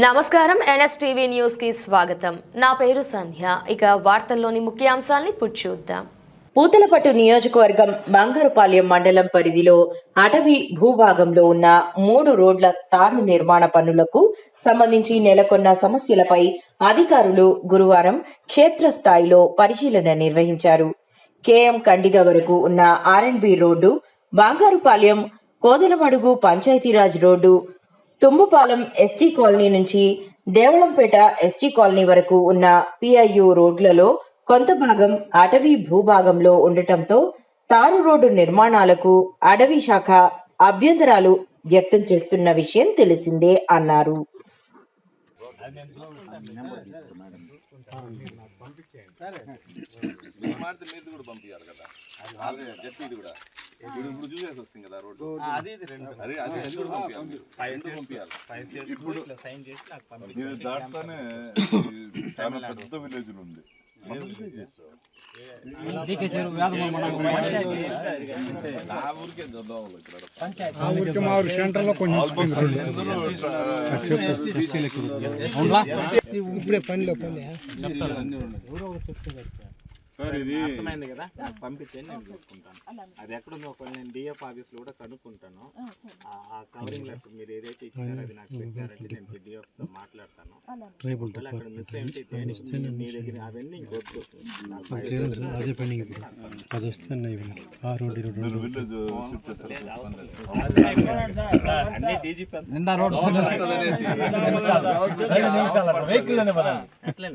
నమస్కారం NSTV news కి స్వాగతం. నా పేరు సంధ్య. ఇక వార్తల్లోని ముఖ్యాంశాల్ని చూద్దాం. పూతలపట్టు నియోజకవర్గం బంగారుపాలెం మండలం పరిధిలో అటవీ భూభాగంలో ఉన్న 3 రోడ్ల తారు నిర్మాణ పనులకు సంబంధించి నెలకొన్న సమస్యలపై అధికారులు గురువారం క్షేత్రస్థాయిలో పరిశీలన నిర్వహించారు. కేఎం కండిగ వరకు ఉన్న R and B road, Bangarupalem Kodalamadugu Panchayati Raj road, Tumbupalem ST colony నుంచి దేవళంపేట ఎస్టీ కాలనీ వరకు ఉన్న పిఐయు రోడ్లలో కొంత భాగం అటవీ భూభాగంలో ఉండటంతో తారు రోడ్డు నిర్మాణాలకు అటవీ శాఖ అభ్యంతరాలు వ్యక్తం చేస్తున్న విషయం తెలిసిందే అన్నారు. ఇప్పుడే పనిలో సార్ ఇది అర్థమైంది కదా, నాకు పంపించండి, నేను చూసుకుంటాను. అది ఎక్కడుందో నేను డిఎఫ్ ఆఫీస్ లో కూడా కనుక్కుంటాను. ఆ కవరింగ్ లెటర్ మీరు ఏదైతే ఇచ్చారో అది నాకు పెట్టారంటే నేను డిఎఫ్ తో మాట్లాడతాను. అక్కడ మిస్ ఏంటి మీ దగ్గర అవన్నీ ఇంకొద్దు, అన్ని డీజీపీ అట్లే